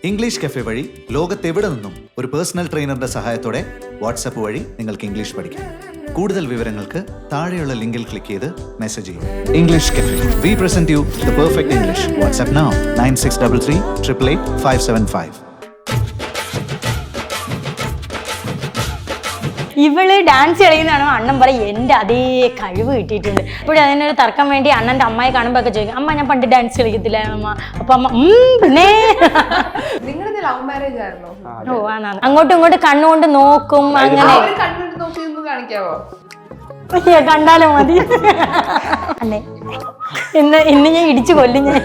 English cafe വഴി ലോകത്തെവിടെ നിന്നും ഒരു പേഴ്സണൽ ട്രെയിനറുടെ സഹായത്തോടെ വാട്സാപ്പ് വഴി നിങ്ങൾക്ക് ഇംഗ്ലീഷ് പഠിക്കാം. കൂടുതൽ വിവരങ്ങൾക്ക് താഴെയുള്ള ലിങ്കിൽ ക്ലിക്ക് ചെയ്ത് മെസ്സേജ് ചെയ്യും. English cafe, we present you the perfect English. WhatsApp now 9633 888 575. ഇവള് ഡാൻസ് കളിക്കുന്നതാണോ അണ്ണൻ പറയും എൻ്റെ അതേ കഴിവ് കിട്ടിയിട്ടുണ്ട്. ഇപ്പോഴും അതിനൊരു തർക്കം വേണ്ടി അണ്ണൻ്റെ അമ്മയെ കാണുമ്പോൾ ഒക്കെ ചോദിക്കും, അമ്മ ഞാൻ പണ്ട് ഡാൻസ് കളിക്കത്തില്ല അമ്മ. അപ്പൊ അമ്മ പിന്നെ നിങ്ങളുടെ ലവ് മാരേജ് ആയിരുന്നോ? ഓ ആണാണ്. അങ്ങോട്ടും ഇങ്ങോട്ടും കണ്ണുകൊണ്ട് നോക്കും അങ്ങനെ. കണ്ടിട്ട് നോക്കി ഒന്ന് കാണിക്കാവോ? കണ്ടാലോ മതി. അല്ലേ ഇന്ന് ഞാൻ ഇടിച്ചു കൊല്ലും ഞാൻ.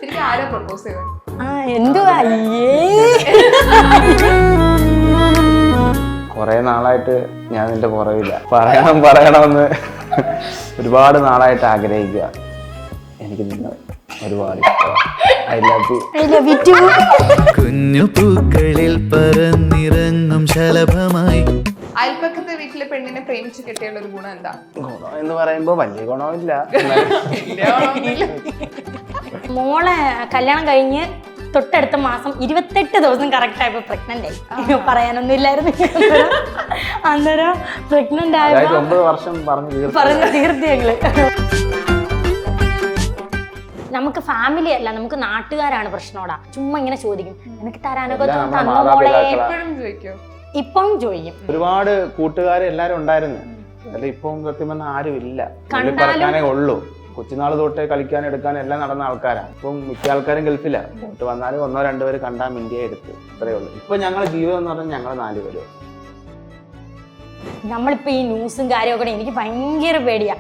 ശരിക്കും ആരാ പ്രപ്പോസ് ചെയ്തത്? എന്തുവാ കുറെ നാളായിട്ട് ഞാൻ നിന്റെ പുറവില്ല. പറയണമെന്ന് ഒരുപാട് നാളായിട്ട് ആഗ്രഹിക്കുക. എനിക്ക് നിന്നെ ഒരുപാട് ഐ ലവ് യു. കുഞ്ഞു പൂക്കളിൽ പറന്നിറങ്ങും ശലഭമായി. അയൽപ്പക്കത്തെ വീട്ടിലെ പെണ്ണിനെ പ്രേമിച്ച് കെട്ടിയുള്ള ഒരു ഗുണം എന്താ? ഗുണം എന്ന് പറയുമ്പോ വലിയ ഗുണമില്ല. മോളെ കല്യാണം കഴിഞ്ഞ് തൊട്ടടുത്ത മാസം 28 ദിവസം കറക്റ്റ് ആയപ്പോ പ്രഗ്നന്റ് ആയി. പറയാനൊന്നും ഇല്ലായിരുന്നു. അന്നേരം പ്രഗ്നന്റ് ആയപ്പോ 9 വർഷം പറഞ്ഞു തീർത്തി ഞങ്ങള്. നമുക്ക് ഫാമിലി അല്ല, നമുക്ക് നാട്ടുകാരാണ് പ്രശ്നോടാ. ചുമ്മാ ഇങ്ങനെ ചോദിക്കും, എനിക്ക് തരാനൊക്കെ തന്നോ മോളെ. എപ്പോഴും ചോദിക്കോ? ഇപ്പം ചോദിക്കും. ഒരുപാട് കൂട്ടുകാർ എല്ലാരും ഉണ്ടായിരുന്നു. അല്ല ഇപ്പം സത്യം പറഞ്ഞാൽ ആരും ഇല്ല. പറക്കാനേ ഉള്ളൂ. കൊച്ചുനാൾ തൊട്ടേ കളിക്കാൻ എടുക്കാൻ എല്ലാം നടന്ന ആൾക്കാരാണ്. ഇപ്പം മിക്ക ആൾക്കാരും ഗൾഫില്ല. പോയിട്ട് വന്നാലും 1-2 പേര് കണ്ടാൽ ഇന്ത്യ എടുത്ത് അത്രേ ഉള്ളൂ. ഇപ്പൊ ഞങ്ങളുടെ ജീവിതം എന്ന് പറഞ്ഞാൽ ഞങ്ങൾ 4 പേരും. നമ്മളിപ്പോ ഈ ന്യൂസും കാര്യമൊക്കെ എനിക്ക് ഭയങ്കര പേടിയാ.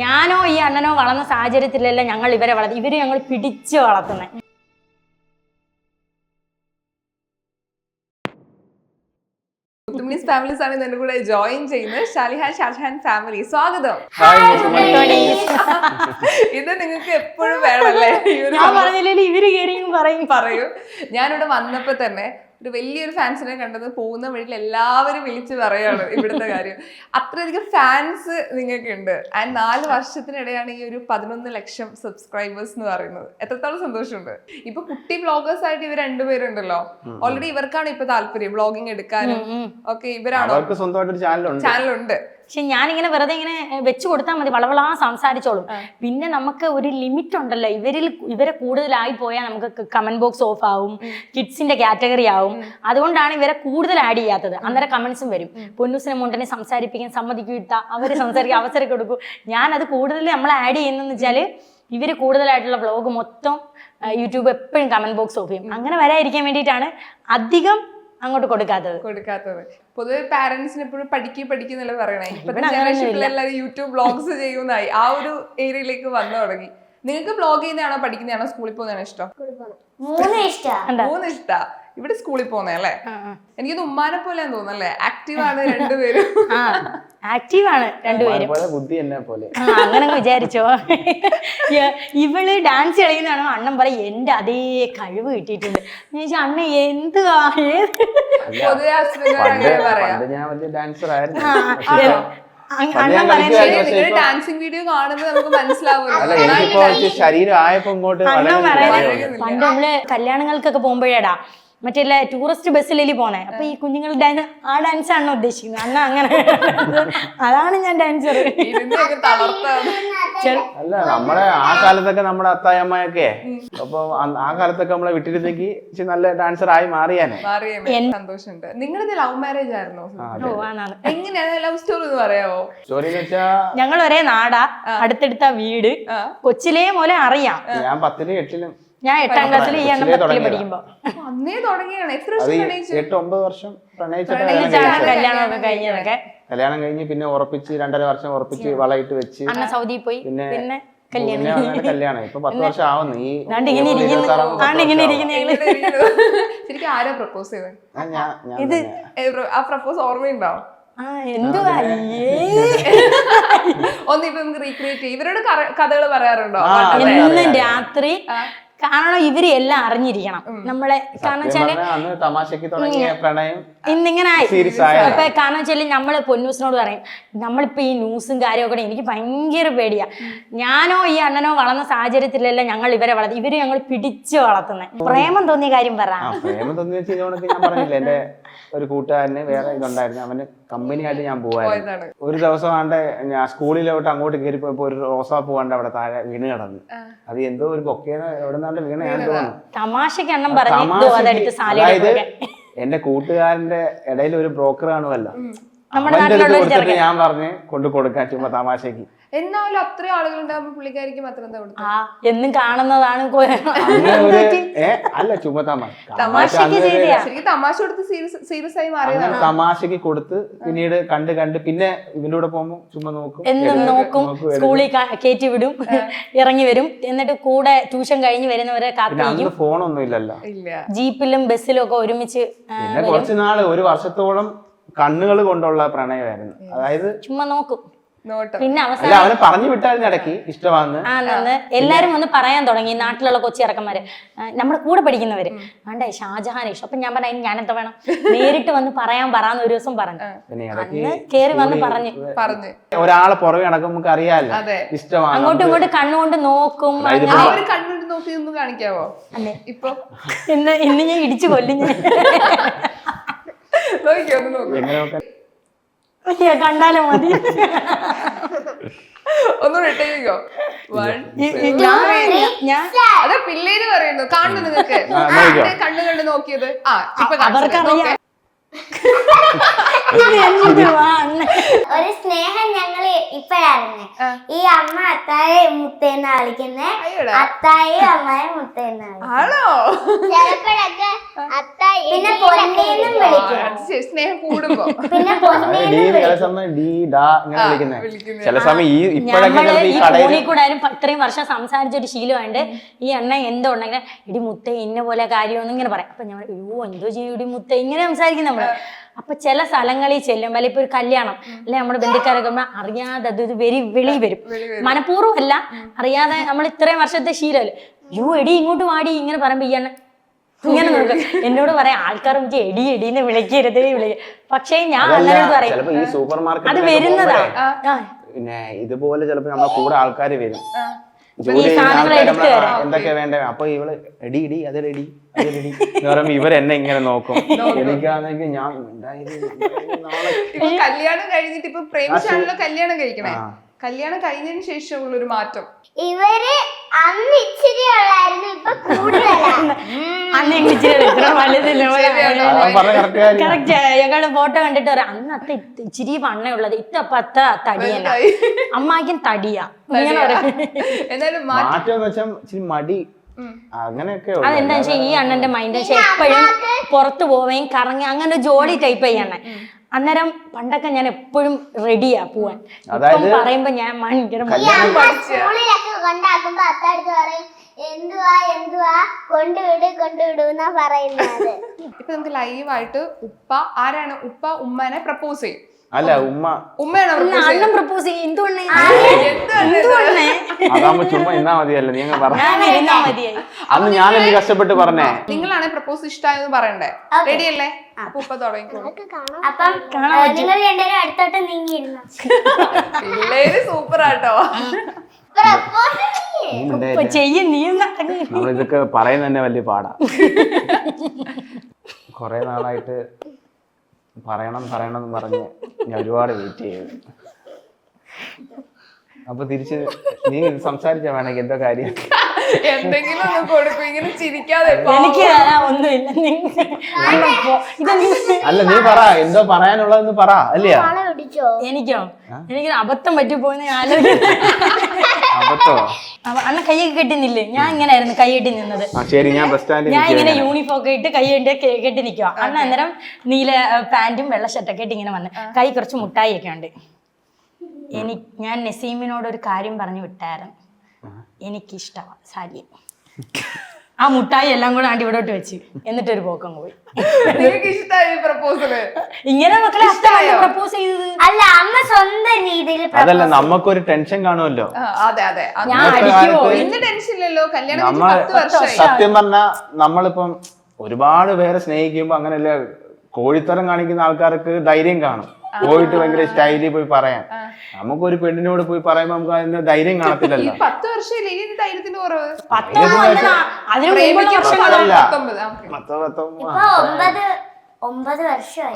ഞാനോ ഈ അണ്ണനോ വളർന്ന സാഹചര്യത്തിലല്ല ഞങ്ങൾ ഇവരെ വളർത്തി. ഇവര് ഞങ്ങൾ പിടിച്ച് വളർത്തുന്നേ. ഫാമിലീസ് ആണ് എന്റെ കൂടെ ജോയിൻ ചെയ്യുന്നത്. ഷാലിഹാൻ ഷാജഹാൻ ഫാമിലി, സ്വാഗതം. ഇത് നിങ്ങൾക്ക് എപ്പോഴും വേണമല്ലേ? ഇവര് കയറിയും പറയൂ. ഞാനിവിടെ വന്നപ്പോ തന്നെ ഒരു വലിയൊരു ഫാൻസിനെ കണ്ടത് പോകുന്ന വഴിയിൽ എല്ലാവരും വിളിച്ച് പറയാണ് ഇവിടുത്തെ കാര്യം. അത്രയധികം ഫാൻസ് നിങ്ങൾക്ക് ഉണ്ട്. ആൻഡ് 4 വർഷത്തിനിടെയാണ് ഈ ഒരു 11 ലക്ഷം സബ്സ്ക്രൈബേഴ്സ് എന്ന് പറയുന്നത്. എത്രത്തോളം സന്തോഷമുണ്ട്. ഇപ്പൊ കുട്ടി വ്ളോഗേഴ്സ് ആയിട്ട് ഇവർ 2 പേരുണ്ടല്ലോ. ഓൾറെഡി ഇവർക്കാണ് ഇപ്പൊ താല്പര്യം വ്ളോഗിങ് എടുക്കാനും ഒക്കെ. ഇവരാണോ? ചാനലുണ്ട്. പക്ഷെ ഞാനിങ്ങനെ വെറുതെ ഇങ്ങനെ വെച്ചു കൊടുത്താൽ മതി, വളവളാ സംസാരിച്ചോളും. പിന്നെ നമുക്ക് ഒരു ലിമിറ്റ് ഉണ്ടല്ലോ. ഇവരെ കൂടുതലായി പോയാൽ നമുക്ക് കമന്റ് ബോക്സ് ഓഫ് ആവും, കിഡ്സിന്റെ കാറ്റഗറി ആവും. അതുകൊണ്ടാണ് ഇവരെ കൂടുതൽ ആഡ് ചെയ്യാത്തത്. അന്നേരം കമന്റ്സും വരും, പൊന്നൂസിനെ മുണ്ടനെ സംസാരിപ്പിക്കാൻ സമ്മതിക്കിട്ട, അവര് സംസാരിക്കാൻ അവസരം കൊടുക്കും. ഞാനത് കൂടുതൽ നമ്മൾ ആഡ് ചെയ്യുന്നതെന്ന് വെച്ചാല് ഇവര് കൂടുതലായിട്ടുള്ള വ്ളോഗ് മൊത്തം യൂട്യൂബ് എപ്പോഴും കമന്റ് ബോക്സ് ഓഫ് ചെയ്യും. അങ്ങനെ വരാതിരിക്കാൻ വേണ്ടിയിട്ടാണ് അധികം അങ്ങോട്ട് കൊടുക്കാത്തത്. പൊതുവെ പാരന്റ്സിന് എപ്പോഴും പഠിക്കുന്നല്ലേ പറയണേ. ഇപ്പത്തെ ജനറേഷനിൽ എല്ലാവരും യൂട്യൂബ് വ്ളോഗ്സ് ചെയ്യുന്നതായി ആ ഒരു ഏരിയയിലേക്ക് വന്നു തുടങ്ങി. നിങ്ങൾക്ക് വ്ളോഗ് ചെയ്യുന്നതാണോ പഠിക്കുന്നതാണോ സ്കൂളിൽ പോകുന്നതാണോ ഇഷ്ടം? 3 ഇഷ്ടാ. ഇവിടെ സ്കൂളിൽ പോകുന്നേ അല്ലേ? എനിക്കൊന്ന് ഉമ്മാനെ പോലെയാന്ന് തോന്നുന്നല്ലേ? ആക്റ്റീവാണ് 2 പേരും. ആക്റ്റീവാണ് 2 പേരും. അങ്ങനെ വിചാരിച്ചോ? ഇവള് ഡാൻസ് കളിക്കുന്നതാണോ അണ്ണൻ പറയും എൻ്റെ അതേ കഴിവ് കിട്ടിയിട്ടുണ്ട്. അണ്ണ എന്തുവാ പൊതുവെ ഡാൻസിങ് വീഡിയോ കാണുമ്പോൾ നമുക്ക് മനസ്സിലാവും. ശരീരം ആയപ്പോ പണ്ട് നമ്മള് കല്യാണങ്ങൾക്കൊക്കെ പോകുമ്പോഴേടാ മറ്റേ ടൂറിസ്റ്റ് ബസ്സിലല്ലേ പോണേ. അപ്പൊ ഈ കുഞ്ഞുങ്ങൾ ആ ഡാൻസ് ആണോ ഉദ്ദേശിക്കുന്നത്? അണ്ണ അങ്ങനെ അതാണ് ഞാൻ ഡാൻസർ. അല്ല നമ്മളെ ആ കാലത്തൊക്കെ നമ്മുടെ അത്തായമ്മയൊക്കെ അപ്പൊ ആ കാലത്തൊക്കെ നമ്മളെ വിട്ടിരുന്നെങ്കിൽ നല്ല ഡാൻസർ ആയി മാറിയാനെ. സന്തോഷമുണ്ട്. നിങ്ങളുടെ ലവ് മാരേജ് ആയിരുന്നോ? എങ്ങനെയാണ് ലവ് സ്റ്റോറി എന്ന് പറയാമോ? സ്റ്റോറി എന്ന് വെച്ചാ ഞങ്ങൾ ഒരേ നാടാ, അടുത്തടുത്ത വീട്, കൊച്ചിലേ പോലെ അറിയാം. ഞാൻ 10ലും 8ലും. ഞാൻ 8ാം ക്ലാസ്സിൽ ഈ എണ്ണം 10ൽ പഠിക്കുമ്പോ അന്നേ തുടങ്ങിയാണ്. 8-9 വർഷം കല്യാണമൊക്കെ കഴിഞ്ഞതൊക്കെ. കല്യാണം കഴിഞ്ഞ് പിന്നെ ഉറപ്പിച്ച് 2.5 വർഷം ഉറപ്പിച്ച് വളയിട്ട് വെച്ച് അണ്ണ സൗദി പോയി. പിന്നെ കല്യാണം ഇപ്പൊ 10 വർഷം ആവുന്നു. ഈ ശരിക്കും ആരാ പ്രപ്പോസ് ചെയ്തത്? ആ പ്രപ്പോസ് ഓർമ്മയുണ്ടോ? എന്തുവാ ഒന്ന് ഇപ്പൊ നമുക്ക് റീക്രിയേറ്റ് ചെയ്യും. ഇവരോട് കഥകൾ പറയാറുണ്ടോ? എന്നും രാത്രി കാരണം ഇവര് എല്ലാം അറിഞ്ഞിരിക്കണം നമ്മളെ. കാരണം വെച്ചാല് അന്ന് തമാശക്ക് തുടങ്ങിയ പ്രണയം ഇന്നിങ്ങനെ ആയി. സീരിയസ് ആയ അപ്പൊ കാരണം വെച്ചാല് നമ്മള് പൊന്നൂസിനോട് പറയും, നമ്മളിപ്പോ ഈ ന്യൂസും കാര്യമൊക്കെ എനിക്ക് ഭയങ്കര പേടിയാ. ഞാനോ ഈ അണ്ണനോ വളർന്ന സാഹചര്യത്തിലല്ല ഞങ്ങൾ ഇവരെ വളർത്തി, ഇവര് ഞങ്ങൾ പിടിച്ചു വളർത്തുന്നത്. പ്രേമം തോന്നിയ കാര്യം പറ. പ്രേമം തോന്നിയ ചെയ്തോണക്ക് ഞാൻ പറഞ്ഞില്ല, എന്റെ ഒരു കൂട്ടുകാരന് വേറെ ഇതുണ്ടായിരുന്നു, അവന് കമ്പനിയായിട്ട് ഞാൻ പോവായിരുന്നു. ഒരു ദിവസം ആണ്ട് ഞാൻ സ്കൂളിലോട്ട് അങ്ങോട്ട് കയറി പോയപ്പോ ഒരു റോസാപ്പൂ കണ്ട് അവിടെ താഴെ വീണ് കിടന്നു. അത് എന്തോ ഒരു ബൊക്കേന്ന് എവിടെ നിന്നാണ്ട് വീണയാന്ന് തോന്നുന്നു. തമാശക്ക് എണ്ണം പറഞ്ഞു. അതായത് എന്റെ കൂട്ടുകാരന്റെ ഇടയിൽ ഒരു ബ്രോക്കർ കാണുമല്ലോ, അവന്റെ അടുത്ത് കൊടുത്തിട്ട് ഞാൻ പറഞ്ഞ് കൊണ്ട് കൊടുക്കാൻ ചുമ്മാ തമാശക്ക്. എന്നാലും അത്രയും ആളുകൾ ഉണ്ടാകുമ്പോ പുള്ളിക്കാരിക്ക് മാത്രം എന്താ കൊടുത്തത്? എന്നും കാണുന്നതാണ്. അല്ല ചുമ്മാ ശരിക്കും തമാശ കൊടുത്ത് സീരിയസ് ആയി മാറിയതാണ്. തമാശക്ക് കൊടുത്ത് പിന്നീട് കണ്ട് പിന്നെ ഇവന്റെ കൂടെ പോകുമ്പോ ചുമ്മാ നോക്കും, എന്നും നോക്കും. സ്കൂളിൽ കയറ്റി വിടും, ഇറങ്ങി വരും. എന്നിട്ട് കൂടെ ട്യൂഷൻ കഴിഞ്ഞ് വരുന്നവരെ കാത്തിരിക്കും. ഫോണൊന്നും ഇല്ലല്ലോ, ജീപ്പിലും ബസ്സിലും ഒക്കെ ഒരുമിച്ച്. പിന്നെ കുറച്ച് നാള് ഒരു വർഷത്തോളം കണ്ണുകൾ കൊണ്ടുള്ള പ്രണയമായിരുന്നു. അതായത് ചുമ്മാ നോക്കും. പിന്നെ അല്ല അവനെ പറഞ്ഞു വിട്ടായിരുന്നു ഇടയ്ക്ക് ഇഷ്ടമാണെന്ന്. എല്ലാരും വന്ന് പറയാൻ തുടങ്ങി, നാട്ടിലുള്ള കൊച്ചി ഇറക്കന്മാര്, നമ്മുടെ കൂടെ പഠിക്കുന്നവര്. ആണ്ടേ ഷാജഹാൻ ഇഷ്ടം. അപ്പൊ ഞാൻ പറഞ്ഞു ഞാനെന്താ വേണം, നേരിട്ട് വന്ന് പറയാൻ പറയാന്ന് ഒരു ദിവസം പറഞ്ഞു. അന്ന് കേറി വന്ന് പറഞ്ഞു ഒരാളെ പുറകെ നടക്കും, നമുക്ക് അറിയാലോ ഇഷ്ടമാണ്. അങ്ങോട്ടും ഇങ്ങോട്ടും കണ്ണുകൊണ്ട് നോക്കും. കണ്ണുകൊണ്ട് നോക്കി ഒന്ന് കാണിക്കാവോ? ഇപ്പൊ ഇന്ന് ഞാൻ ഇടിച്ചു കൊല്ലും. കണ്ടാലും മതി. ഒന്ന് റിട്ടേക്കോ. അതെ പിള്ളേര് പറയുന്നു കാണുന്നു നിങ്ങൾക്ക് കണ്ണു കണ്ട് നോക്കിയത്. അവർക്കറിയാം. ഒരു സ്നേഹം ഞങ്ങള് ഇപ്പഴായിരുന്നു. ഈ അമ്മ അത്തായെ മുത്തേന്ന് കളിക്കുന്നേ, അത്തായി അമ്മയെ മുത്തേന്ന് ആണോ? ചിലപ്പോഴൊക്കെ അത്തായി പിന്നെ പൊന്നേന്നും വിളിക്കും. സ്നേഹം കൂടുമ്പോ പിന്നെ ഫോണിൽ കൂടെ ഇത്രയും വർഷം സംസാരിച്ചൊരു ശീലമുണ്ട്. ഈ എണ്ണ എന്തോ ഉണ്ടെങ്കിൽ ഇടി മുത്ത ഇന്ന പോലെ കാര്യമൊന്നും ഇങ്ങനെ പറയാം. അപ്പൊ ഞാൻ അയ്യോ എന്തോ ചെയ്യും ഇടി മുത്ത ഇങ്ങനെ സംസാരിക്കും നമ്മള്. അപ്പൊ ചില സ്ഥലങ്ങളിൽ ചെല്ലുമ്പോൾ ഇപ്പൊ ഒരു കല്യാണം അല്ലെ നമ്മുടെ ബന്ധുക്കാരൊക്കെ അറിയാതെ അത് വെളി വരും. മനഃപൂർവ്വം അല്ല, അറിയാതെ നമ്മൾ ഇത്രയും വർഷത്തെ ശീലമല്ലേ. അയ്യോ എടി ഇങ്ങോട്ട് വാടി ഇങ്ങനെ പറയുമ്പോ ഈ എണ്ണ ഇങ്ങനെ നോക്കുക. എന്നോട് പറയാം ആൾക്കാർ എടി എടീന്ന് വിളിക്കരുത് പക്ഷേ ഞാൻ അന്നേരം പറയും അത് വരുന്നതാ. പിന്നെ ഇതുപോലെ ചിലപ്പോ നമ്മളെ കൂടെ ആൾക്കാര് വരും, എന്തൊക്കെ വേണ്ട. അപ്പൊ ഇവള് എടി ഇടി അതെടി അതെടി എന്ന് പറയുമ്പോ ഇവരെന്നെ ഇങ്ങനെ നോക്കും. എനിക്കാണെങ്കിൽ ഞാൻ കല്യാണം കഴിഞ്ഞിട്ട് ഇപ്പൊ പ്രേമിച്ചാണല്ലോ കല്യാണം കഴിക്കണേ. കല്യാണം കഴിഞ്ഞതിന് ശേഷമുള്ള ഒരു മാറ്റം ഇവര് അന്ന് ഇച്ചിരി ഉള്ളായിരുന്നു, ഇപ്പൊ കൂടുതലാണ്. ഞങ്ങളുടെ ഫോട്ടോ കണ്ടിട്ട് പറയാം അന്ന് അത്ത ഇച്ചിരി വണ്ണയുള്ളത് ഇത്തപ്പ അത്ത തടിയല്ല, അമ്മാക്കും തടിയാ. എന്നാലും മാറ്റം വെച്ചാൽ മടി അങ്ങനെയൊക്കെ. അതെന്താ വെച്ചാൽ ഈ അണ്ണന്റെ മൈൻഡ് വെച്ചാൽ എപ്പോഴും പുറത്തു പോവുകയും കറങ്ങി അങ്ങനെ ഒരു ജോലി ടൈപ്പ് ചെയ്യണേ. അന്നേരം പണ്ടൊക്കെ ഞാൻ എപ്പോഴും റെഡിയാ പോവാൻ. പറയുമ്പോ ഞാൻ ഭയങ്കര സ്കൂളിലൊക്കെ കൊണ്ടാക്കുമ്പോ അത്തടുത്ത് പറയും എന്തുവാ കൊണ്ടുവിടുന്നാ പറയുന്നത്. ഇപ്പൊ നമുക്ക് ലൈവായിട്ട് ആരാണ് ഉപ്പ ഉമ്മനെ പ്രപ്പോസ് ചെയ്യും. അല്ല ഉമ്മയാണോ അണ്ണൻ പ്രപ്പോസ് ചെയ്യും. എന്തുകൊണ്ടേ അതാകുമ്പോ ചുമ്മാ ഇന്നാ മതിയല്ലോ. നീ മതിയായി. അന്ന് ഞാൻ എന്ത് കഷ്ടപ്പെട്ട് പറഞ്ഞേ. നിങ്ങളാണ് പ്രപ്പോസ് ഇഷ്ടമായെന്ന് പറയണ്ടേ? റെഡി അല്ലേ? ഉപ്പ തുടങ്ങിക്കോളൂ. അപ്പം നിങ്ങൾ രണ്ടുപേരും അടുത്തോട്ട് നീങ്ങിയിരുന്നു. പിള്ളേര് സൂപ്പർ ആട്ടോ. നമ്മളിതൊക്കെ പറയുന്ന തന്നെ വലിയ പാടാ. കൊറേ നാളായിട്ട് പറയണം എന്ന് പറഞ്ഞ് ഞാൻ ഒരുപാട് വെയിറ്റ് ചെയ്തു. അപ്പൊ തിരിച്ച് നീ സംസാരിച്ചാ വേണമെങ്കിൽ എന്തോ കാര്യം എന്തെങ്കിലും ഒന്ന് കൊടുക്കും. ഇങ്ങനെ ചിരിക്കാതെ അല്ല നീ പറ എന്തോ പറയാനുള്ളതെന്ന് പറ. അല്ലയോ എനിക്കോ എനിക്ക് അബദ്ധം പറ്റിപ്പോയെന്ന് ആലോചിക്കും. അണ്ണ കൈയൊക്കെ കെട്ടുന്നില്ലേ? ഞാൻ ഇങ്ങനെ ആയിരുന്നു കൈ കെട്ടി നിന്നത്. ഞാൻ ഇങ്ങനെ യൂണിഫോം ഒക്കെ ഇട്ട് കൈ കെട്ടി നിൽക്കുക. അണ്ണ അന്നേരം നീല പാന്റും വെള്ള ഷർട്ടൊക്കെ ഇട്ട് ഇങ്ങനെ വന്ന് കൈ കുറച്ച് മുട്ടായി ഒക്കെ ഉണ്ട്. ഞാൻ നസീമിനോട് ഒരു കാര്യം പറഞ്ഞു വിട്ടായിരുന്നു, എനിക്കിഷ്ടമാണ് സാരി. ആ മുട്ടായി എല്ലാം കൂടെ ആണ്ടി ഇവിടോട്ട് വെച്ച് എന്നിട്ടൊരു പോക്കം പോയി. നിങ്ങൾക്ക് ഇഷ്ടമായി പ്രപ്പോസല്? ഇങ്ങനെ മക്കളെ പ്രപ്പോസ് ചെയ്തത് അല്ല, അമ്മ സ്വന്തം രീതിയിൽ അതല്ല, നമുക്കൊരു ടെൻഷൻ കാണുമല്ലോ. അതെ അതെ. ഞാൻ ഇന്നത്തെ അടിക്കുമോ? കാലത്ത് ഇന്ന് ടെൻഷൻ ഇല്ലല്ലോ, കല്യാണം കഴിഞ്ഞ് നമ്മൾ 10 വർഷമായി. സത്യം പറഞ്ഞാ നമ്മളിപ്പം ഒരുപാട് പേരെ സ്നേഹിക്കുമ്പോ അങ്ങനെയല്ല, കോഴിത്തരം കാണിക്കുന്ന ആൾക്കാർക്ക് ധൈര്യം കാണും പോയിട്ട് ഭയങ്കര സ്റ്റൈലിൽ പോയി പറയാൻ. നമുക്കൊരു പെണ്ണിനോട് പോയി പറയുമ്പോ നമുക്ക് അതിന്റെ ധൈര്യം ഈ കാണത്തില്ലല്ലോ. 10 വർഷമില്ല, ഇനി ധൈര്യത്തിന്റെ കുറവ്. 10 അതിന് മുമ്പുള്ള വർഷങ്ങളാണ്. അതല്ല. 19. ആ, okay. പത്തോ ഇപ്പൊ 9 വർഷമായി.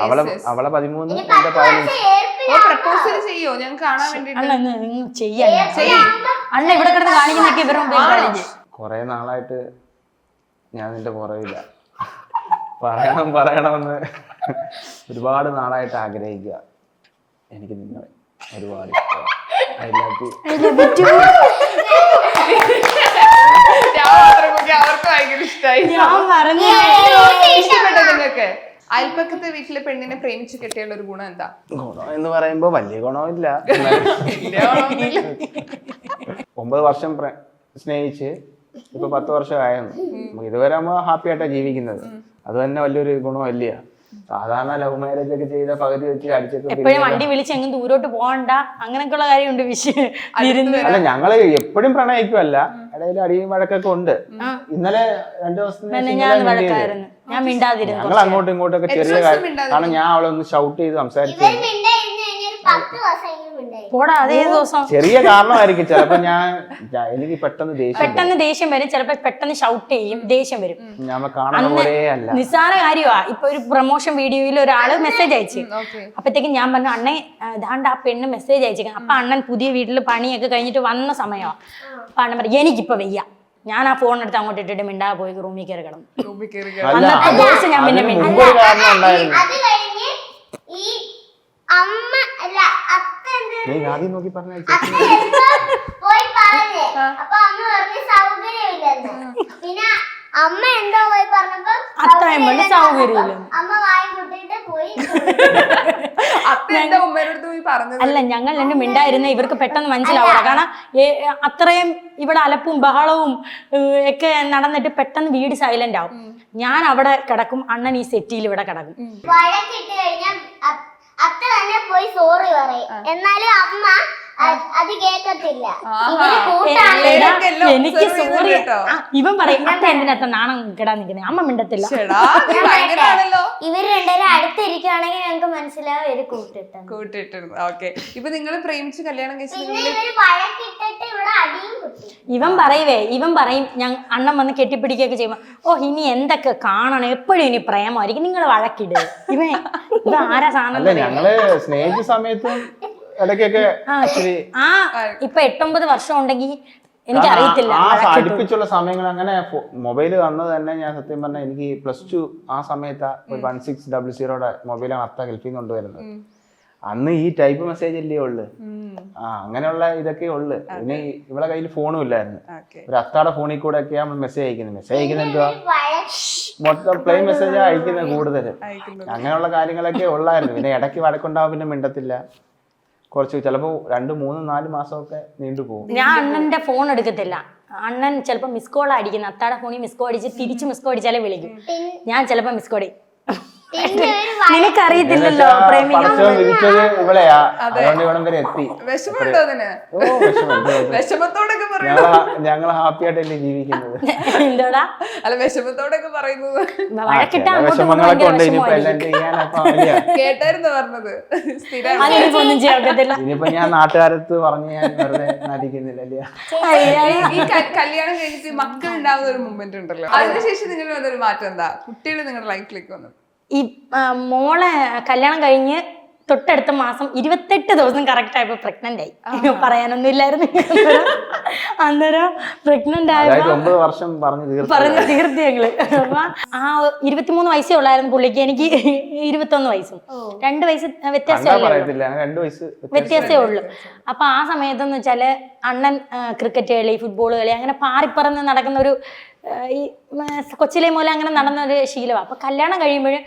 അവളെ 13 ഇനി എന്റെ 10 വർഷം 15. ഓ, പ്രപ്പോസൽ ചെയ്യോ ഞങ്ങൾക്ക് കാണാൻ വേണ്ടിട്ട്? അണ്ണ ചെയ്യാൻ അണ്ണ ഇവിടെ കിടന്ന് കാണിക്കുന്നൊക്കെ ഇവരും കാണിക്കും. കൊറേ നാളായിട്ട് ഞാൻ നിന്റെ പുറകില്ല, പറയണമെന്ന് ഒരുപാട് നാളായിട്ട് ആഗ്രഹിക്കുക. എനിക്ക് നിങ്ങളെ ഒരുപാട് ഇഷ്ടമാണ്. I love you. ഞാൻ മാത്രം നോക്കി, അവർക്ക് ഭയങ്കര ഇഷ്ടമായി. ഞാൻ പറഞ്ഞു ഇഷ്ടപ്പെട്ടോ നിങ്ങൾക്ക്? അയൽപ്പക്കത്തെ വീട്ടിലെ പെണ്ണിനെ പ്രേമിച്ച് കെട്ടിയുള്ള ഒരു ഗുണം എന്താ? ഗുണം എന്ന് പറയുമ്പോ വലിയ ഗുണമില്ല. 9 വർഷം സ്നേഹിച്ച് ഇപ്പൊ 10 വർഷമായിരുന്നു. ഇതുവരെ നമ്മൾ ഹാപ്പി ആയിട്ടാണ് ജീവിക്കുന്നത്. അത് തന്നെ വലിയൊരു ഗുണമല്ല. സാധാരണ ലവ് മാരേജ് ഒക്കെ ചെയ്ത പകുതി വെച്ച് അടിച്ചൊക്കെ എപ്പോഴും വണ്ടി വിളിച്ച് എങ്ങും ദൂരോട്ട് പോകണ്ട അങ്ങനെയൊക്കെയുള്ള കാര്യമുണ്ട്. അല്ല, ഞങ്ങള് എപ്പോഴും പ്രണയിക്കുമല്ല, ഇടയിൽ അടിയും വഴക്കൊക്കെ ഉണ്ട്. ഇന്നലെ 2 ദിവസത്തിന് വഴക്കായിരുന്നു, ഞാൻ മിണ്ടാതിരുന്നു. ഞങ്ങൾ അങ്ങോട്ടും ഇങ്ങോട്ടൊക്കെ ചെറിയ കാര്യം, കാരണം ഞാൻ അവളെ ഒന്ന് ഷൗട്ട് ചെയ്ത് സംസാരിച്ചു. 10 വർഷമെങ്കിലും ഉണ്ടായി. പോടാ, അതേ ദിവസം ചെറിയ കാരണമായിരിക്കും ചിലപ്പോ. എനിക്ക് പെട്ടെന്ന് ദേഷ്യം വരും, ചിലപ്പോ പെട്ടെന്ന് ഷൗട്ട് ചെയ്യും, ദേഷ്യം വരും. ഞാൻ കാണുന്ന പോലെ അല്ല. നിസ്സാര കാര്യമാ. ഇപ്പൊ ഒരു പ്രൊമോഷൻ വീഡിയോയിൽ ഒരാള് മെസ്സേജ് അയച്ചു. അപ്പഴത്തേക്കും ഞാൻ പറഞ്ഞു, അണ്ണേ ഇതാണ്ട് ആ പെണ്ണ് മെസ്സേജ് അയച്ചേക്കാം. അപ്പൊ അണ്ണൻ പുതിയ വീട്ടിൽ പണിയൊക്കെ കഴിഞ്ഞിട്ട് വന്ന സമയമാ. അപ്പൊ അണ്ണൻ പറഞ്ഞു, എനിക്കിപ്പൊ വയ്യ. ഞാൻ ആ ഫോൺ എടുത്ത് അങ്ങോട്ട് ഇട്ടിട്ട് മിണ്ടാ പോയി റൂമിൽ കയറി കിടന്നു. അന്നത്തെ ദിവസം ഞാൻ പിന്നെ മിണ്ടാ. അത് കഴിഞ്ഞ് ഈ അമ്മ അല്ല അത്ത ആദ്യം നോക്കി പറഞ്ഞ പോയി പറഞ്ഞേ. അപ്പൊ അമ്മ പറഞ്ഞ സൗകര്യമില്ലെന്ന്. പിന്നെ അമ്മ എന്തോ പോയി പറഞ്ഞപ്പോ സൗകര്യമില്ല. അമ്മ വായി മുട്ടിട്ട് പോയി. ഉമ്മേനടുത്ത് പോയി പറഞ്ഞത് അല്ല, ഞങ്ങൾ രണ്ടും മിണ്ടായിരുന്ന ഇവർക്ക് പെട്ടെന്ന് മനസ്സിലാവില്ല. കാരണം അത്രയും ഇവിടെ അലപ്പും ബഹളവും ഒക്കെ നടന്നിട്ട് പെട്ടെന്ന് വീട് സൈലന്റ് ആവും. ഞാൻ അവിടെ കിടക്കും, അണ്ണൻ ഈ സെറ്റിയിൽ ഇവിടെ കിടക്കും. വഴക്കിട്ട് കഴിഞ്ഞാൽ അത്ത തന്നെ പോയി സോറി പറയും. എന്നാലും അമ്മ അത് കേക്കത്തില്ല. ഇവര് കൂട്ടാണ്. എനിക്ക് സോറി ഇവൻ പറയും, അത്ത എന്തിനകത്ത നാണം കിടാൻ നിൽക്കുന്നത്, അമ്മ മിണ്ടത്തില്ല. ഇവര് രണ്ടുപേരും അടുത്തിരിക്കുകയാണെങ്കിൽ ഞങ്ങൾക്ക് മനസ്സിലാവും ഇവര് കൂട്ടിട്ടിരുന്നു. ഓക്കെ, ഇപ്പൊ നിങ്ങൾ പ്രേമിച്ച് കല്യാണം കഴിച്ചു. ഇവര് വഴക്കിട്ടിട്ട് ഇവിടെ അടിയും കുത്തി. ഇവൻ പറയും ഞാൻ അണ്ണൻ വന്ന് കെട്ടിപ്പിടിക്കുകയൊക്കെ ചെയ്യുമ്പോ, ഓ ഇനി എന്തൊക്കെ കാണണം, എപ്പോഴും ഇനി പ്രേമമായിരിക്കും, നിങ്ങൾ വഴക്കിട്. ഇവ ആരാ സാധനം? ഞങ്ങള് സ്നേഹിച്ച സമയത്തും ഇടയ്ക്കൊക്കെ ഇപ്പൊ 8-9 വർഷം ഉണ്ടെങ്കിൽ എനിക്കറിയത്തില്ല. അടുപ്പിച്ചുള്ള സമയങ്ങൾ അങ്ങനെ മൊബൈൽ വന്നത് തന്നെ ഞാൻ സത്യം പറഞ്ഞാൽ എനിക്ക് +2 ആ സമയത്ത് ഒരു 1600 മൊബൈലാണ് അത്ത ഗൾഫിൽ കൊണ്ടുവരുന്നത്. അന്ന് ഈ ടൈപ്പ് മെസ്സേജ് അല്ലേ ഉള്ളു. അങ്ങനെയുള്ള ഇതൊക്കെ ഉള്ളു. പിന്നെ ഇവളെ കയ്യിൽ ഫോണും ഇല്ലായിരുന്നു. ഒരു അത്താടെ ഫോണിൽ കൂടെ ഒക്കെയാ നമ്മൾ മെസ്സേജ് അയക്കുന്നത് എന്തുവാ, മൊത്തം പ്ലെയിൻ മെസ്സേജ് അയക്കുന്നത് കൂടുതൽ. അങ്ങനെയുള്ള കാര്യങ്ങളൊക്കെ ഉള്ളായിരുന്നു. പിന്നെ ഇടയ്ക്ക് വഴക്കുണ്ടാവും, പിന്നെ മിണ്ടത്തില്ല. കുറച്ച് ചിലപ്പോ 2, 3, 4 മാസമൊക്കെ നീണ്ടുപോകും. ഞാൻ അണ്ണന്റെ ഫോൺ എടുക്കത്തില്ല. അണ്ണൻ ചിലപ്പോ മിസ് കോൾ അടിക്കുന്ന, അത്താടെ ഫോണിൽ മിസ് കോൾ അടിച്ച് തിരിച്ച് മിസ് കോൾ അടിച്ചാലേ വിളിക്കും. ഞാൻ ചിലപ്പോ മിസ് കോൾ നിനക്കറിയത്തില്ലല്ലോ ഇവളെയാ, അതുകൊണ്ട് ഇവിടം വരെ എത്തി. വിഷമമുണ്ടോ അതിന്? വിഷമത്തോടൊക്കെ ഞങ്ങൾ ഹാപ്പി ആയിട്ടല്ലേ ജീവിക്കുന്നത്. എന്താടാ അല്ല, വിഷമത്തോടൊക്കെ പറയുന്നത് വിഷമങ്ങളൊക്കെ ഉണ്ട്. ഇനിയിപ്പോ എല്ലാം ചെയ്യാനപ്പോ കേട്ടായിരുന്നു പറഞ്ഞത്. ഇനിയിപ്പോ ഞാൻ നാട്ടുകാരത്ത് പറഞ്ഞ് ഞാൻ വെറുതെ നടിക്കുന്നില്ലല്ലേ. ഈ കല്യാണം കഴിഞ്ഞിട്ട് മക്കൾ ഉണ്ടാവുന്ന ഒരു മൊമെന്റ് ഉണ്ടല്ലോ, അതിനുശേഷം നിങ്ങൾ വന്നൊരു മാറ്റം എന്താ? കുട്ടികൾ നിങ്ങളുടെ ലൈഫിലേക്ക് വന്നത്? ഈ മോളെ കല്യാണം കഴിഞ്ഞ് തൊട്ടടുത്ത മാസം 28 ദിവസം കറക്റ്റ് ആയപ്പോ പ്രഗ്നന്റ് ആയി. പറയാനൊന്നും ഇല്ലായിരുന്നു. അന്നേരം പ്രഗ്നന്റ് ആയപ്പോ 9 വർഷം പറഞ്ഞു തീർത്തി ഞങ്ങള്. അപ്പൊ ആ 23 വയസ്സേ ഉള്ളായിരുന്നു പുള്ളിക്ക്, എനിക്ക് 21 വയസ്സും. 2 വയസ്സ് വ്യത്യാസമേ ഉള്ളു. അപ്പൊ ആ സമയത്തെന്ന് വെച്ചാല് അണ്ണൻ ക്രിക്കറ്റ് കളി, ഫുട്ബോൾ കളി, അങ്ങനെ പാറിപ്പറന്ന് നടക്കുന്ന ഒരു ഈ കൊച്ചിലെ മൂലം അങ്ങനെ നടന്നൊരു ശീലമാണ്. അപ്പൊ കല്യാണം കഴിയുമ്പോഴും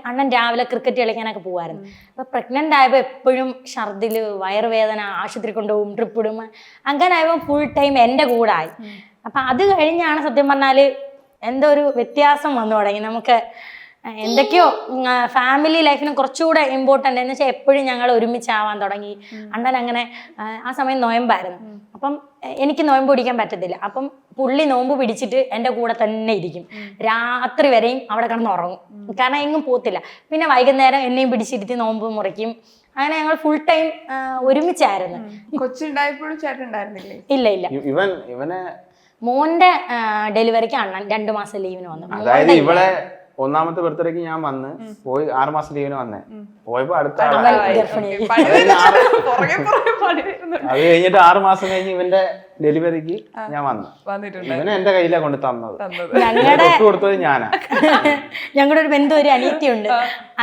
അണ്ണൻ രാവിലെ ക്രിക്കറ്റ് കളിക്കാനൊക്കെ പോകുമായിരുന്നു. അപ്പൊ പ്രഗ്നന്റ് ആയപ്പോൾ എപ്പോഴും ഛർദില്, വയറുവേദന, ആശുപത്രി കൊണ്ടുപോകും, ട്രിപ്പ് ഇടും. അങ്ങനെ ആയപ്പോൾ ഫുൾ ടൈം എൻ്റെ കൂടെ ആയി. അപ്പൊ അത് കഴിഞ്ഞാണ് സത്യം പറഞ്ഞാല് എന്തോ ഒരു വ്യത്യാസം വന്നു തുടങ്ങി നമുക്ക്. എന്തൊക്കെയോ ഫാമിലി ലൈഫിന് കുറച്ചുകൂടെ ഇമ്പോർട്ടൻ്റ് എന്ന് വെച്ചാൽ എപ്പോഴും ഞങ്ങൾ ഒരുമിച്ചാവാൻ തുടങ്ങി. അണ്ണൻ അങ്ങനെ ആ സമയം നോയമ്പായിരുന്നു. അപ്പം എനിക്ക് നോയമ്പ് പിടിക്കാൻ പറ്റത്തില്ല. അപ്പം പുള്ളി നോമ്പ് പിടിച്ചിട്ട് എൻ്റെ കൂടെ തന്നെ ഇരിക്കും. രാത്രി വരെയും അവിടെ കിടന്ന് ഉറങ്ങും. കാരണം എങ്ങും പോത്തില്ല. പിന്നെ വൈകുന്നേരം എന്നെയും പിടിച്ചിരുത്തി നോമ്പ് മുറിക്കും. അങ്ങനെ ഞങ്ങൾ ഫുൾ ടൈം ഒരുമിച്ചായിരുന്നു. കൊച്ചുണ്ടായപ്പോഴും ചേട്ടൻ ഉണ്ടായിരുന്നില്ലേ? ഇല്ല ഇല്ല, ഇവനെ മോന്റെ ഡെലിവറിക്ക് അണ്ണൻ 2 മാസം ലീവിന് വന്നു. അതായത് ഇവളെ ഒന്നാമത്തെ ബർത്ത്ഡേക്ക് ഞാൻ വന്ന് പോയി 6 മാസം ലീവിന് വന്നേ. പോയപ്പോ അടുത്ത ഗർഭിണിയായി. അത് കഴിഞ്ഞിട്ട് 6 മാസം കഴിഞ്ഞ് ഇവന്റെ ഡെലിവറിക്ക് ഞാൻ വന്നിട്ടുണ്ട്. ഇവനെ എന്റെ കയ്യിലാ കൊണ്ട് തന്നത്. ഞങ്ങളുടെ കൊടുത്തത് ഞാനാ. ഞങ്ങളുടെ ഒരു ബന്ധു ഒരു അനീത്തിയുണ്ട്.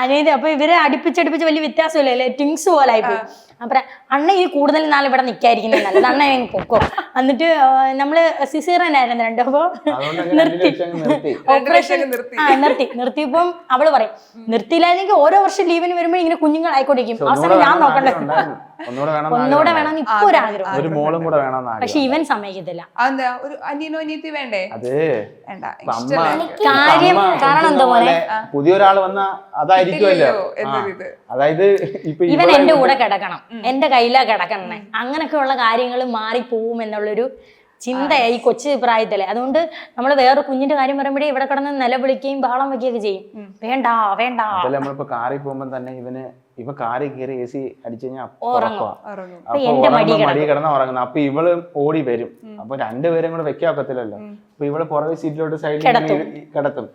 അനീതി അപ്പൊ ഇവരെ അടുപ്പിച്ചടുപ്പിച്ച് വലിയ വ്യത്യാസമില്ലല്ലേ, ട്വിങ്സ് പോലെ ആയിപ്പോയി. അപ്പൊ അണ്ണ ഈ കൂടുതൽ നാൾ ഇവിടെ നിൽക്കാതിരിക്കുന്നത് നല്ലത്, അണ്ണ പൊക്കോ. എന്നിട്ട് നമ്മള് സിസേറിയനായിരുന്നു 2. അപ്പൊ നിർത്തിയപ്പം അവള് പറയും നിർത്തിയില്ലെങ്കിൽ ഓരോ വർഷം ലീവിന് വരുമ്പോ ഇങ്ങനെ കുഞ്ഞുങ്ങളായിക്കൊണ്ടിരിക്കും. അവസാനം ഞാൻ നോക്കണ്ടേ, ഒന്നുകൂടെ വേണമെന്ന് ഇപ്പൊ ഒരു ആഗ്രഹം. ഒരു മോളും കൂടെ വേണമെന്ന്. പക്ഷെ ഇവൻ സമ്മതിക്കത്തില്ല. അതെന്താ, ഒരു അനിയനോ അനിയത്തി വേണ്ടേ? അത് കാര്യം കാരണം എന്താ പോലെ പുതിയൊരാള് വന്ന അതായിരിക്കുമല്ലോ. അതായത് ഇവൻ എന്റെ കൂടെ കിടക്കണം, എന്റെ കയ്യിലാ കിടക്കണേ, അങ്ങനൊക്കെയുള്ള കാര്യങ്ങൾ മാറിപ്പോവും എന്നുള്ളൊരു ചിന്തയായി കൊച്ചു പ്രായത്തിലെ. അതുകൊണ്ട് നമ്മൾ വേറെ കുഞ്ഞിന്റെ കാര്യം പറയുമ്പോഴേ ഇവിടെ കിടന്ന് നിലവിളിക്കുകയും ബഹളം വെക്കുകയൊക്കെ ചെയ്യും. വേണ്ട വേണ്ട. നമ്മളിപ്പോ കാറിൽ പോകുമ്പോ തന്നെ ഇവ കാറിൽ കയറി AC അടിച്ചു കഴിഞ്ഞാൽ മടി കിടന്ന ഉറങ്ങുന്നത്. അപ്പൊ ഇവള് ഓടി വരും. അപ്പൊ രണ്ടുപേരും കൂടെ വെക്കാൻ ഒക്കത്തില്ലല്ലോ. അപ്പൊ ഇവള് പുറകെ സീറ്റിലോട്ട് സൈഡിൽ കിടത്തും.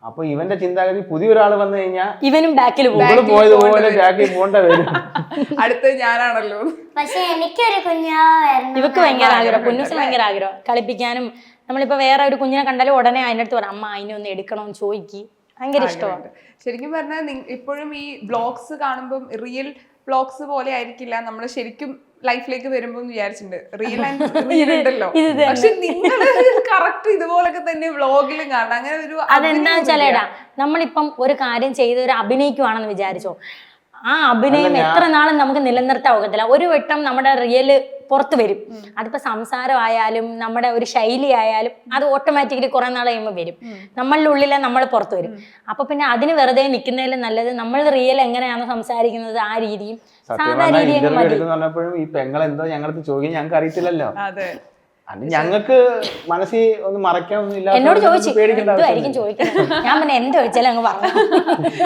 അപ്പൊ ഇവന്റെ ചിന്താഗതി പുതിയൊരാള് വന്നു കഴിഞ്ഞാൽ ഇവനും ബാക്കിൽ പോയതുപോലെ ബാക്കിൽ പോകേണ്ട വരും. അടുത്ത് ഞാനാണല്ലോ. പക്ഷെ എനിക്കൊരു കുഞ്ഞാവായിരുന്നു. ഇവക്ക് ഭയങ്കര ആഗ്രഹം, കുഞ്ഞൂസിന് ഭയങ്കര ആഗ്രഹം കളിപ്പിക്കാനും. നമ്മളിപ്പോ വേറെ ഒരു കുഞ്ഞിനെ കണ്ടാലും ഉടനെ അതിൻ്റെ അടുത്ത് പറയാം, അമ്മ അതിനെ ഒന്ന് എടുക്കണമെന്ന് ചോദിക്കും. ഭയങ്കര ഇഷ്ടമാണ്. ശരിക്കും പറഞ്ഞാൽ ഇപ്പോഴും ഈ ബ്ലോഗ്സ് കാണുമ്പോൾ റിയൽ ബ്ലോഗ്സ് പോലെ ആയിരിക്കില്ല നമ്മൾ ശരിക്കും ലൈഫിലേക്ക് വരുമ്പോ വിചാരിച്ചിട്ടുണ്ട്. റിയൽ ഉണ്ടല്ലോ, പക്ഷെ നിങ്ങൾ കറക്റ്റ് ഇതുപോലൊക്കെ തന്നെ വ്ളോഗിലും കാണാം. അങ്ങനെ ഒരു അതെന്താ വെച്ചാലേടാ, നമ്മളിപ്പം ഒരു കാര്യം ചെയ്ത് ഒരു അഭിനയിക്കുവാണെന്ന് വിചാരിച്ചോ, ആ അഭിനയം എത്ര നാളും നമുക്ക് നിലനിർത്താൻ ഒക്കത്തില്ല. ഒരു വട്ടം നമ്മുടെ റിയല് പുറത്ത് വരും. അതിപ്പോ സംസാരമായാലും നമ്മുടെ ഒരു ശൈലി ആയാലും അത് ഓട്ടോമാറ്റിക്കലി കുറെ നാൾ കഴിയുമ്പോൾ വരും. നമ്മളുടെ ഉള്ളിലെ നമ്മൾ പുറത്ത് വരും. അപ്പൊ പിന്നെ അതിന് വെറുതെ നിൽക്കുന്നതിലും നല്ലത് നമ്മൾ റിയൽ എങ്ങനെയാണ് സംസാരിക്കുന്നത് ആ രീതിയും സാധാരണ രീതിയും. ഈ പെങ്ങളെന്തോ ഞങ്ങൾക്ക് ചോദിക്കാൻ ഞങ്ങൾക്ക് അറിയത്തില്ലല്ലോ. ഞങ്ങൾക്ക് മനസ്സിൽ ഒന്നും മറക്കാനൊന്നുമില്ല. എന്നോട് ചോദിച്ചു ചോദിക്കുന്നത്, ഞാൻ പിന്നെ എന്ത് ചോദിച്ചാലും അങ്ങ് പറഞ്ഞു.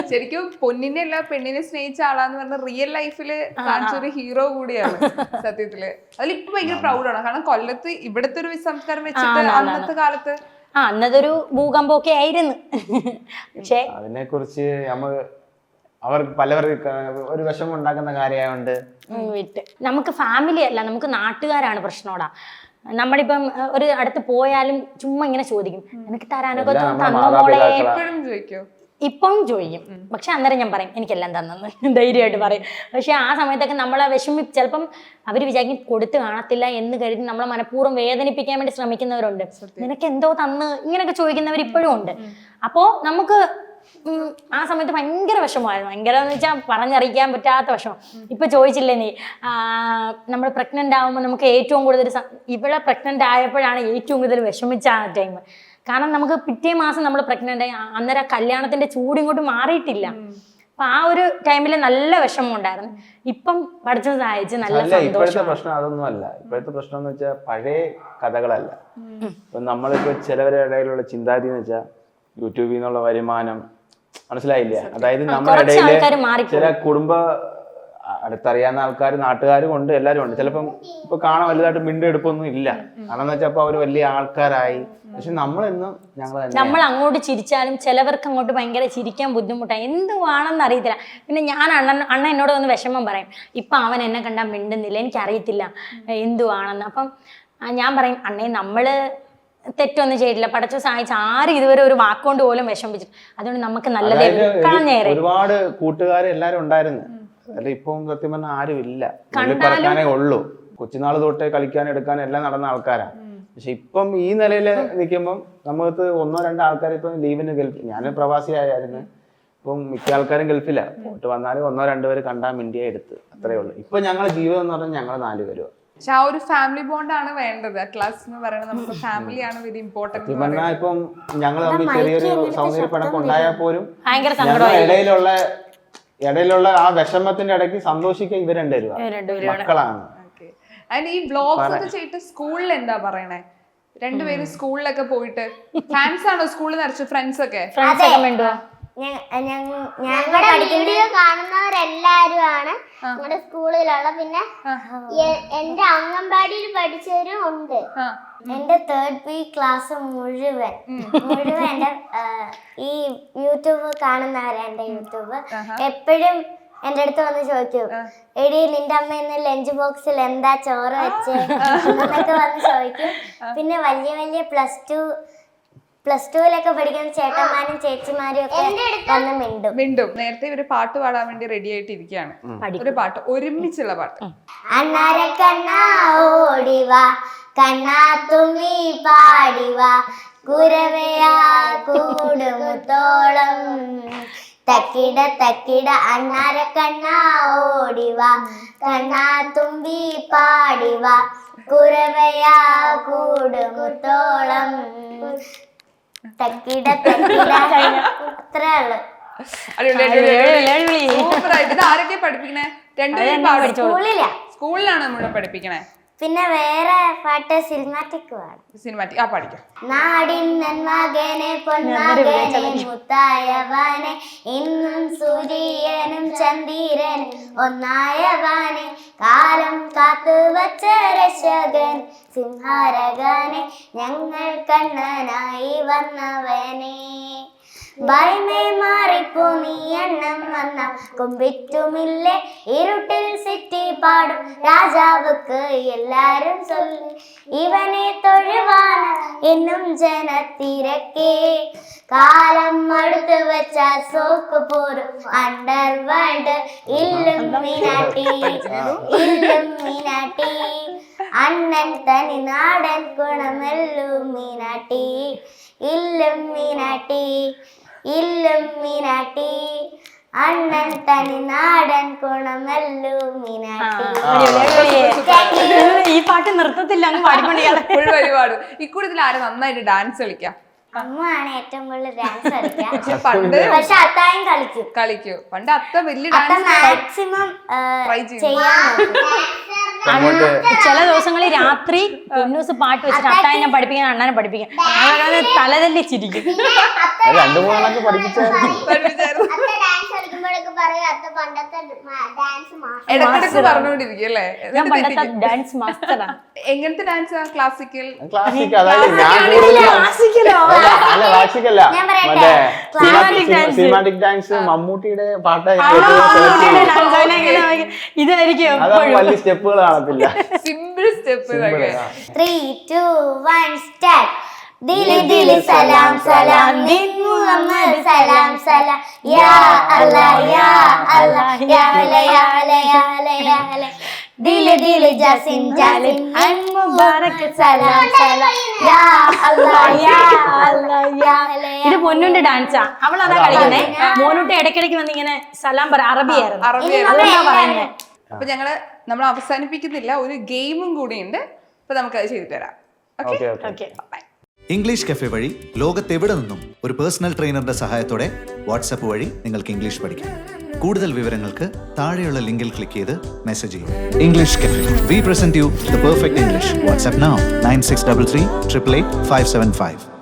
ശരിക്കും പൊന്നിനെ അല്ല പെണ്ണിനെ സ്നേഹിച്ച ആളാന്ന് പറഞ്ഞ റിയൽ ലൈഫില് കാണിച്ചൊരു ഹീറോ കൂടിയാണ് സത്യത്തില്. അതിലിപ്പോ ഭയങ്കര പ്രൗഡാണ്. കാരണം കൊല്ലത്ത് ഇവിടത്തെ ഒരു സംസ്കാരം വെച്ചിട്ട് അന്നത്തെ കാലത്ത് അന്നതൊരു ഭൂകമ്പമൊക്കെ ആയിരുന്നു. പക്ഷെ അതിനെ കുറിച്ച് അവർ പലവർക്ക് ഒരു വിഷമം ഉണ്ടാക്കുന്ന കാര്യമായോണ്ട് നമുക്ക് ഫാമിലി അല്ല, നമുക്ക് നാട്ടുകാരാണ് പ്രശ്നോടാ. നമ്മളിപ്പം ഒരു അടുത്ത് പോയാലും ചുമ്മാ ഇങ്ങനെ ചോദിക്കും, എനിക്ക് തരാനൊക്കെ തന്നോളെ. ഇപ്പം ചോദിക്കും. പക്ഷെ അന്നേരം ഞാൻ പറയും എനിക്കെല്ലാം തന്നെന്ന് ധൈര്യമായിട്ട് പറയും. പക്ഷെ ആ സമയത്തൊക്കെ നമ്മളെ ചിലപ്പം അവർ വിചാരിക്കും കൊടുത്ത് കാണത്തില്ല എന്ന് കരുതി നമ്മളെ മനഃപൂർവ്വം വേദനിപ്പിക്കാൻ വേണ്ടി ശ്രമിക്കുന്നവരുണ്ട്. നിനക്ക് എന്തോ തന്ന് ഇങ്ങനെയൊക്കെ ചോദിക്കുന്നവർ ഇപ്പോഴും ഉണ്ട്. അപ്പോൾ നമുക്ക് ആ സമയത്ത് ഭയങ്കര വിഷമമായിരുന്നു. ഭയങ്കര എന്ന് വെച്ചാൽ പറഞ്ഞറിയിക്കാൻ പറ്റാത്ത വിഷമം. ഇപ്പൊ ചോദിച്ചില്ലേ നീ, നമ്മൾ പ്രഗ്നന്റ് ആകുമ്പോൾ നമുക്ക് ഏറ്റവും കൂടുതൽ ഇവിടെ പ്രഗ്നന്റ് ആയപ്പോഴാണ് ഏറ്റവും കൂടുതൽ വിഷമിച്ച ആ ടൈം. കാരണം നമുക്ക് പിറ്റേ മാസം നമ്മൾ പ്രഗ്നന്റ് ആയി. അന്നേരം കല്യാണത്തിന്റെ ചൂട് ഇങ്ങോട്ട് മാറിയിട്ടില്ല. അപ്പൊ ആ ഒരു ടൈമില് നല്ല വിഷമം ഉണ്ടായിരുന്നു. ഇപ്പം പഠിച്ചത് സഹായിച്ച് നല്ല സന്തോഷം. ഇപ്പോഴത്തെ പ്രശ്നം അതൊന്നും അല്ല. ഇപ്പോഴത്തെ പ്രശ്നം എന്ന് വെച്ചാൽ പഴയ കഥകളല്ല. ഇപ്പൊ നമ്മളിപ്പോ ചിലവരുടെ ഇടയിലുള്ള ചിന്താഗതി എന്ന് വെച്ചാൽ യൂട്യൂബിൽ നിന്നുള്ള വരുമാനം, മനസ്സിലായില്ല. അതായത് നമ്മുടെ ഇടയില് ചില കുടുംബ അടുത്തറിയാവുന്ന ആൾക്കാർ നാട്ടുകാരും ഉണ്ട്, എല്ലാരും ഉണ്ട്. ചിലപ്പം ഇപ്പൊ കാണാൻ വലുതായിട്ട് മിണ്ടെടുപ്പൊന്നും ഇല്ല. കാരണം വെച്ചാൽ അപ്പൊ അവര് വലിയ ആൾക്കാരായി. പക്ഷെ നമ്മളെന്നും നമ്മൾ അങ്ങോട്ട് ചിരിച്ചാലും ചിലവർക്ക് അങ്ങോട്ട് ഭയങ്കര ചിരിക്കാൻ ബുദ്ധിമുട്ടാണ്. എന്തുവാണെന്ന് അറിയത്തില്ല. പിന്നെ ഞാൻ അണ്ണ എന്നോട് വന്ന് വിഷമം പറയും, ഇപ്പൊ അവൻ എന്നെ കണ്ടാൽ മിണ്ടുന്നില്ല, എനിക്കറിയത്തില്ല എന്തുവാണെന്ന്. അപ്പം ഞാൻ പറയും, അണ്ണേ നമ്മള് തെറ്റൊന്നും ചെയ്തില്ല, പടച്ചു സഹായിച്ച് ആരും ഇതുവരെ ഒരു വാക്കുകൊണ്ട് പോലും വിഷമിച്ചിട്ട്. അതുകൊണ്ട് നമുക്ക് നല്ലതേ കളഞ്ഞേറെ. ഒരുപാട് കൂട്ടുകാർ എല്ലാരും ഉണ്ടായിരുന്നു. അല്ല ഇപ്പം സത്യം പറഞ്ഞാൽ ആരും ഇല്ല, പറക്കാനേ ഉള്ളൂ. കൊച്ചുനാൾ തൊട്ടേ കളിക്കാനും എടുക്കാനും എല്ലാം നടന്ന ആൾക്കാരാണ്. പക്ഷെ ഇപ്പം ഈ നിലയിൽ നിൽക്കുമ്പം നമുക്ക് 1-2 ആൾക്കാർ ഇപ്പം ലീവിന് ഗൾഫിൽ, ഞാൻ പ്രവാസിയായിരുന്നു. ഇപ്പം മിക്ക ആൾക്കാരും ഗൾഫില്ല. പോയിട്ട് വന്നാലും 1-2 പേര് കണ്ടാൽ മിണ്ടിയെ എടുത്ത്, അത്രേ ഉള്ളൂ. ഇപ്പൊ ഞങ്ങളുടെ ജീവിതം എന്ന് പറഞ്ഞാൽ ഞങ്ങൾ 4 പേരും. പക്ഷെ ആ ഒരു ഫാമിലി ബോണ്ടാണ് വേണ്ടത്. ക്ലാസ് എന്ന് പറയുന്നത് നമുക്ക് ഫാമിലിയാണ് വെരി ഇമ്പോർട്ടന്റ്. പറഞ്ഞാൽ ഇപ്പം ഞങ്ങൾ തമ്മിൽ ചെറിയൊരു സൗന്ദര്യപ്പണക്കം ഉണ്ടായാൽ പോലും ഭയങ്കര ഞങ്ങൾ ഇടയിലുള്ള ആ വിഷമത്തിന്റെ ഇടയ്ക്ക് സന്തോഷിക്കാൻ ഇവർ രണ്ടുപേരും മക്കളാണ്. ആൻഡ് ഈ വ്ലോഗ്സ് ഒക്കെ ചെയ്തിട്ട് സ്കൂളിൽ എന്താ പറയണേ? രണ്ടുപേരും സ്കൂളിലൊക്കെ പോയിട്ട് ഫാൻസ് ആണോ സ്കൂളിൽ നിറച്ചു? ഫ്രണ്ട്സ് ഒക്കെ ഞങ്ങളുടെ വീഡിയോ കാണുന്നവരെല്ലാരും ആണ് ഞങ്ങളുടെ സ്കൂളിലുള്ള. പിന്നെ എന്റെ അംഗൻവാടിയിൽ പഠിച്ചവരും ഉണ്ട്. എന്റെ 3rd B ക്ലാസ് മുഴുവൻ എന്റെ ഈ യൂട്യൂബ് കാണുന്നവരാ. എന്റെ യൂട്യൂബ് എപ്പോഴും എന്റെ അടുത്ത് വന്ന് ചോദിക്കും, എടി നിന്റെ അമ്മ ഇന്ന് ലഞ്ച് ബോക്സിൽ എന്താ ചോറ് വെച്ച് എന്നൊക്കെ വന്ന് ചോദിക്കും. പിന്നെ വലിയ വലിയ പ്ലസ് ടുവിലൊക്കെ പഠിക്കുന്ന ചേട്ടന്മാരും ചേച്ചിമാരും ഒക്കെ വന്ന് മിണ്ടും. നേരത്തെ ഇവര് പാട്ട് പാടാൻ വേണ്ടി റെഡി ആയിട്ടിരിക്കുകയാണ്. ഒരു പാട്ട്, ഒരുമിച്ചുള്ള പാട്ട്. അണ്ണാര കണ്ണാ ഓടിവാ കണ്ണാ തുമ്മി പാടിവാ കുരവയാ കൂടുമുത്തോളം തക്കിട തക്കിട അണ്ണാര കണ്ണാ ഓടിവാ കണ്ണാ തുമ്പി പാടിവാ കുരവയാ കൂടുമുത്തോളം തക്കിട തക്കിട. അത്രേ ഉള്ളു. ഇത് ആരൊക്കെ പഠിപ്പിക്കണേ? രണ്ടുപേരും സ്കൂളിലാണ് നമ്മളെ പഠിപ്പിക്കണേ. പിന്നെ വേറെ പാട്ട് സിനിമാറ്റിക് പാടും. സിനിമാറ്റിക് ആ പഠിക്കാം. നാടിൻ നന്മകനെ പൊന്മകനെ മുത്തായവനെ ഇന്നും സൂര്യനും ചന്ദ്രനും ഒന്നായവനെ കാലം കാത്തു വച്ച രക്ഷകൻ സിംഹാരകനെ ഞങ്ങൾ കണ്ണനായി വന്നവനെ ഭയമേ മാറിപ്പോ നീ എണ്ണം വന്ന കൊമ്പിറ്റുമില്ലേ ഇരുട്ടിൽ സിറ്റി പാടും രാജാവുക്ക് എല്ലാരും ചൊല്ലി ഇവനെ തൊഴുവാന എന്നും ജനത്തിരക്കേ കാലം അടുത്ത് വെച്ച സോക്ക് പോരും അണ്ടർ വേൾഡ് ഇല്ലുമിനാട്ടി അണ്ണൻ തനി നാടൻ ഗുണമെല്ലുമിനാട്ടി ഇല്ലുമിനാട്ടി അണ്ണൻ തനി നാടൻ ഗുണമെല്ലുമിനാട്ടി. ഈ പാട്ട് നിർത്തത്തില്ല, അങ്ങ് പാടിക്കൊണ്ടിരിക്കുകയാണ്. ഒരുപാട് ഇക്കൂട്ടത്തിൽ ആരെ നന്നായിട്ട് ഡാൻസ് കളിക്കാം? അമ്മയാണ് ഏറ്റവും കൂടുതൽ ഡാൻസ് കളിക്കുക. പണ്ട് പക്ഷെ അത്തായും കളിക്കൂ. പണ്ട് അത്ത വലിയ അത്ത ഡാൻസ് മാക്സിമം ചെയ്യാൻ ചില ദിവസങ്ങളിൽ രാത്രി പൊന്നൂസ് പാട്ട് വെച്ചിട്ട് അത്തായനെ പഠിപ്പിക്കാൻ അണ്ണനെ പഠിപ്പിക്കാൻ തലതല്ലി ചിരിക്കും. ഇടക്കിടക്ക് പറഞ്ഞുകൊണ്ടിരിക്കും അല്ലേ? ഞാൻ പണ്ടത്തെ ഡാൻസ് മാസ്റ്ററാ. എങ്ങനത്തെ ഡാൻസാ? ക്ലാസിക്കൽ? സിനിമാറ്റിക് ഡാൻസ് മമ്മൂട്ടിയുടെ പാട്ട് ഇതായിരിക്കും വലിയ സ്റ്റെപ്പുകൾ കാണത്തില്ല. Simple step. 3, 2, 1 start. Dilli Dilli സലാം സലാം ദിൻ മുഹമ്മദ് സലാം സലാം യാ അല്ലാഹ് യാ അല്ലാഹ് യാ അല യാ അല യാ അല യാ അല ദിലി ദിലി ജാസിൻ ജാസിൻ അൻ മുബാറക് സലാം സലാം യാ അല്ലാഹ് യാ അല്ലാഹ് യാ അല. ഇത് പൊന്നുന്റെ ഡാൻസാ. അവൾ അതാ കളിക്കുന്നേ. മോനൂട്ടി ഇടയ്ക്കിടയ്ക്ക് വന്ന് ഇങ്ങനെ സലാം പറ. അറബിയായിരുന്നു. അതുകൊണ്ടാ പറയുന്നത്. അപ്പൊ നമ്മൾ അവസാനിപ്പിക്കുന്നില്ല, ഒരു ഗെയിമും കൂടി ഉണ്ട്. അപ്പൊ നമുക്കത് ചെയ്തു തരാം. ഓക്കെ. ഇംഗ്ലീഷ് കഫേ വഴി ലോകത്തെവിടെ നിന്നും ഒരു പേഴ്സണൽ ട്രെയിനറുടെ സഹായത്തോടെ വാട്സാപ്പ് വഴി നിങ്ങൾക്ക് ഇംഗ്ലീഷ് പഠിക്കാം. കൂടുതൽ വിവരങ്ങൾക്ക് താഴെയുള്ള ലിങ്കിൽ ക്ലിക്ക് ചെയ്ത് മെസ്സേജ് ചെയ്യും. English cafe. We present you the perfect English. WhatsApp now 9633 888 575.